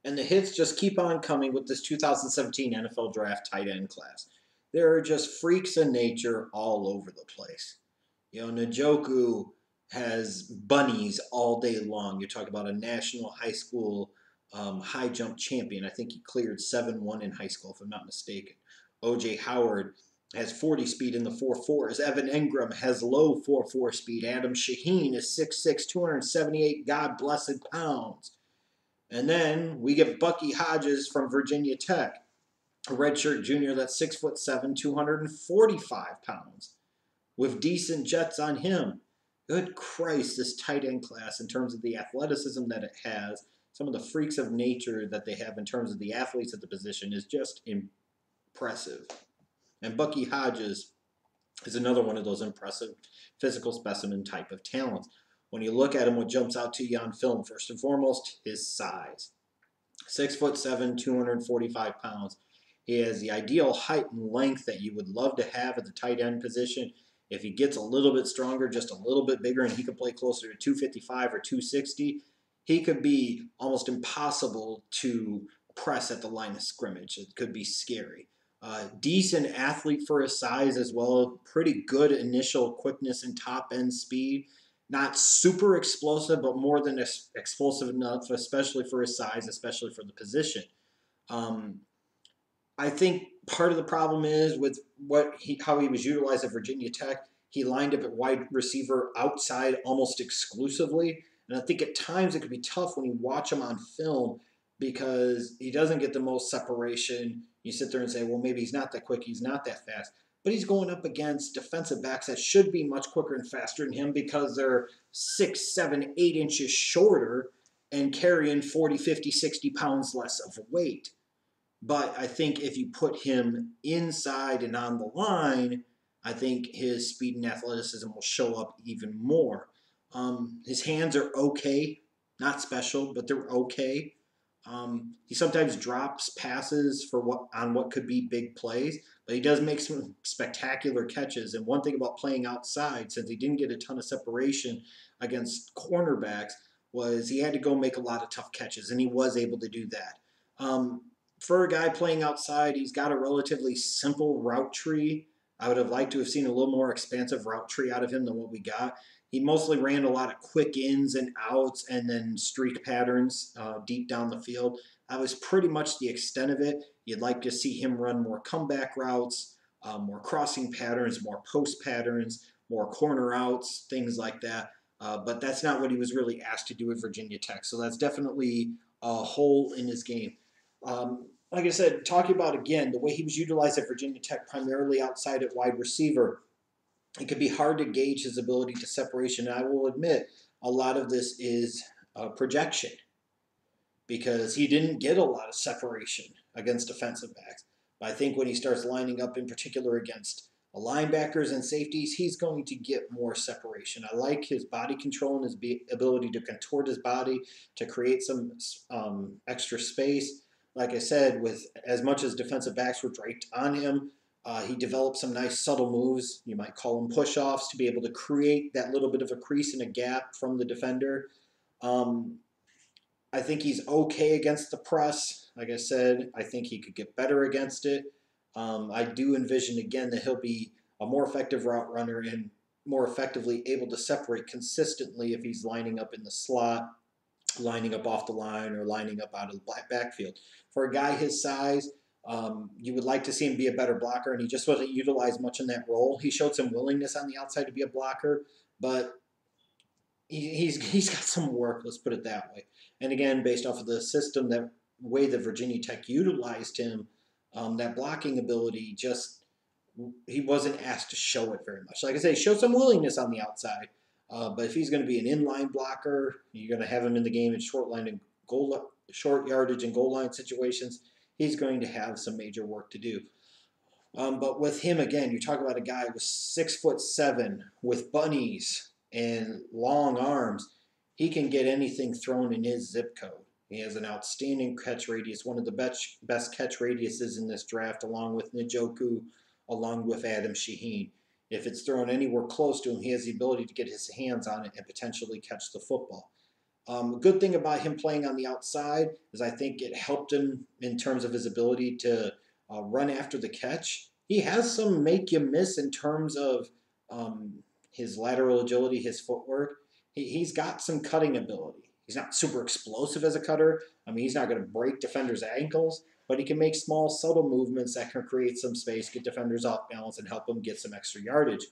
And the hits just keep on coming with this 2017 NFL Draft tight end class. There are just freaks of nature all over the place. Njoku has bunnies all day long. You're talking about a national high school high jump champion. I think he cleared 7-1 in high school, if I'm not mistaken. O.J. Howard has 40 speed in the 4.4s. Evan Engram has low 4.4 speed. Adam Shaheen is 6'6", 278 God blessed pounds. And then we get Bucky Hodges from Virginia Tech, a redshirt junior that's 6'7", 245 pounds, with decent jets on him. Good Christ, this tight end class, in terms of the athleticism that it has, some of the freaks of nature that they have in terms of the athletes at the position, is just impressive. And Bucky Hodges is another one of those impressive physical specimen type of talents. When you look at him, what jumps out to you on film, first and foremost, his size. 6'7", 245 pounds. He has the ideal height and length that you would love to have at the tight end position. If he gets a little bit stronger, just a little bit bigger, and he could play closer to 255 or 260, he could be almost impossible to press at the line of scrimmage. It could be scary. Decent athlete for his size as well. Pretty good initial quickness and top end speed. Not super explosive, but more than explosive enough, especially for his size, especially for the position. Um, I think part of the problem is with how he was utilized at Virginia Tech. He lined up at wide receiver outside almost exclusively, and I think at times it could be tough when you watch him on film because he doesn't get the most separation. You sit there and say, well, maybe he's not that quick, he's not that fast. But he's going up against defensive backs that should be much quicker and faster than him because they're 6, 7, 8 inches shorter and carrying 40, 50, 60 pounds less of weight. But I think if you put him inside and on the line, I think his speed and athleticism will show up even more. His hands are okay, not special, but they're okay. He sometimes drops passes for what could be big plays, but he does make some spectacular catches. And one thing about playing outside, since he didn't get a ton of separation against cornerbacks, was he had to go make a lot of tough catches, and he was able to do that. For a guy playing outside, he's got a relatively simple route tree. I would have liked to have seen a little more expansive route tree out of him than what we got. He mostly ran a lot of quick ins and outs and then streak patterns deep down the field. That was pretty much the extent of it. You'd like to see him run more comeback routes, more crossing patterns, more post patterns, more corner outs, things like that. But that's not what he was really asked to do at Virginia Tech. So that's definitely a hole in his game. Like I said, talking about again the way he was utilized at Virginia Tech, primarily outside at wide receiver, it could be hard to gauge his ability to separation. And I will admit, a lot of this is projection because he didn't get a lot of separation against defensive backs. But I think when he starts lining up, in particular against linebackers and safeties, he's going to get more separation. I like his body control and his ability to contort his body to create some extra space. Like I said, with as much as defensive backs were draped on him, he developed some nice subtle moves. You might call them push-offs to be able to create that little bit of a crease and a gap from the defender. Um, I think he's okay against the press. Like I said, I think he could get better against it. I do envision, again, that he'll be a more effective route runner and more effectively able to separate consistently if he's lining up in the slot, lining up off the line, or lining up out of the backfield. For a guy his size, you would like to see him be a better blocker, and he just wasn't utilized much in that role. He showed some willingness on the outside to be a blocker, but he's got some work. Let's put it that way. And again, based off of the system, that way that Virginia Tech utilized him, that blocking ability just he wasn't asked to show it very much. Like I say, show some willingness on the outside. But if he's going to be an inline blocker, you're going to have him in the game in short yardage and goal line situations. He's going to have some major work to do. But with him again, you talk about a guy with 6'7" with bunnies and long arms. He can get anything thrown in his zip code. He has an outstanding catch radius, one of the best catch radiuses in this draft, along with Njoku, along with Adam Shaheen. If it's thrown anywhere close to him, he has the ability to get his hands on it and potentially catch the football. Good thing about him playing on the outside is I think it helped him in terms of his ability to run after the catch. He has some make you miss in terms of his lateral agility, his footwork. He's got some cutting ability. He's not super explosive as a cutter. I mean, he's not going to break defenders' ankles, but he can make small, subtle movements that can create some space, get defenders off balance, and help them get some extra yardage.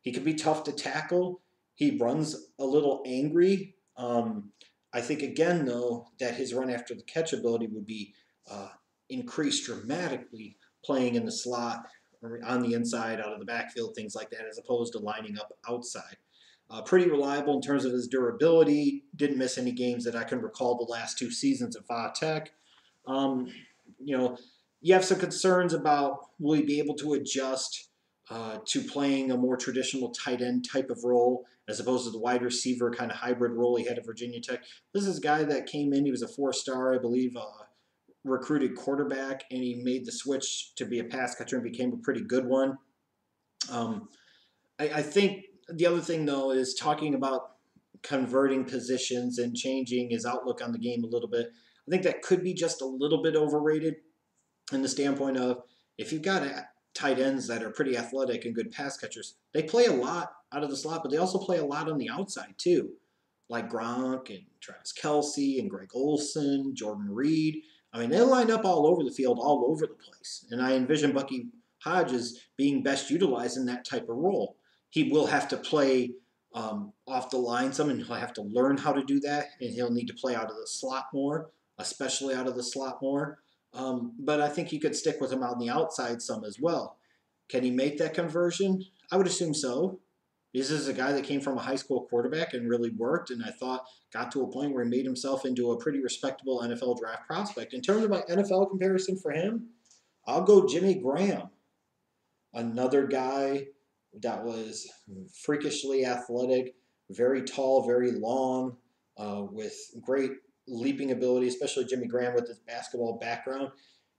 He can be tough to tackle. He runs a little angry. I think, again, though, that his run after the catch ability would be uh, increased dramatically playing in the slot or on the inside, out of the backfield, things like that, as opposed to lining up outside. Pretty reliable in terms of his durability. Didn't miss any games that I can recall the last 2 seasons at Va Tech. Um, you know, you have some concerns about will he be able to adjust to playing a more traditional tight end type of role as opposed to the wide receiver kind of hybrid role he had at Virginia Tech. This is a guy that came in, he was a 4-star, I believe, recruited quarterback, and he made the switch to be a pass catcher and became a pretty good one. Um, I think the other thing, though, is talking about converting positions and changing his outlook on the game a little bit. I think that could be just a little bit overrated in the standpoint of if you've got tight ends that are pretty athletic and good pass catchers, they play a lot out of the slot, but they also play a lot on the outside too, like Gronk and Travis Kelce and Greg Olsen, Jordan Reed. I mean, they line up all over the field, all over the place. And I envision Bucky Hodges being best utilized in that type of role. He will have to play off the line some, and he'll have to learn how to do that, and he'll need to play out of the slot more, especially out of the slot more. But I think he could stick with him on the outside some as well. Can he make that conversion? I would assume so. This is a guy that came from a high school quarterback and really worked, and I thought got to a point where he made himself into a pretty respectable NFL draft prospect. In terms of my NFL comparison for him, I'll go Jimmy Graham, another guy that was freakishly athletic, very tall, very long, with great leaping ability, especially Jimmy Graham with his basketball background.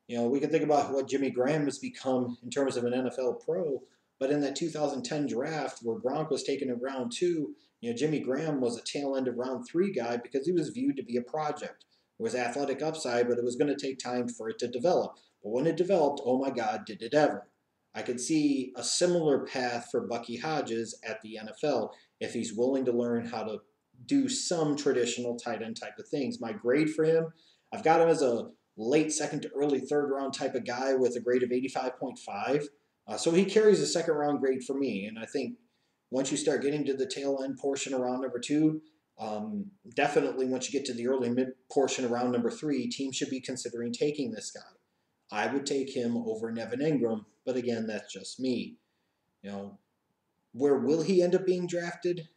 You know, we can think about what Jimmy Graham has become in terms of an NFL pro, but in that 2010 draft where Gronk was taken in round 2, you know, Jimmy Graham was a tail end of round 3 guy because he was viewed to be a project. It was athletic upside, but it was going to take time for it to develop. But when it developed, oh my God, did it ever. I could see a similar path for Bucky Hodges at the NFL if he's willing to learn how to do some traditional tight end type of things. My grade for him, I've got him as a late second to early third round type of guy with a grade of 85.5. So he carries a second round grade for me. And I think once you start getting to the tail end portion around number 2, definitely once you get to the early mid portion around number 3, teams should be considering taking this guy. I would take him over Nevin Ingram, but again, that's just me. You know, where will he end up being drafted?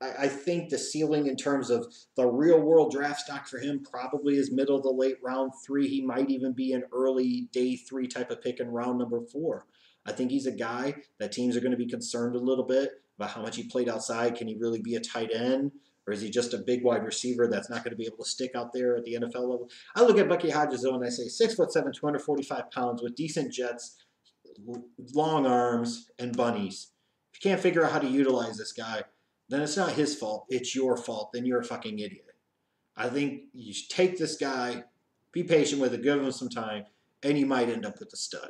I think the ceiling in terms of the real world draft stock for him probably is middle to late round 3. He might even be an early day 3 type of pick in round number 4. I think he's a guy that teams are going to be concerned a little bit about how much he played outside. Can he really be a tight end? Or is he just a big wide receiver that's not going to be able to stick out there at the NFL level? I look at Bucky Hodges, though, and I say 6'7", 245 pounds with decent jets, long arms, and bunnies. If you can't figure out how to utilize this guy, then it's not his fault. It's your fault. Then you're a fucking idiot. I think you should take this guy, be patient with it, give him some time, and you might end up with a stud.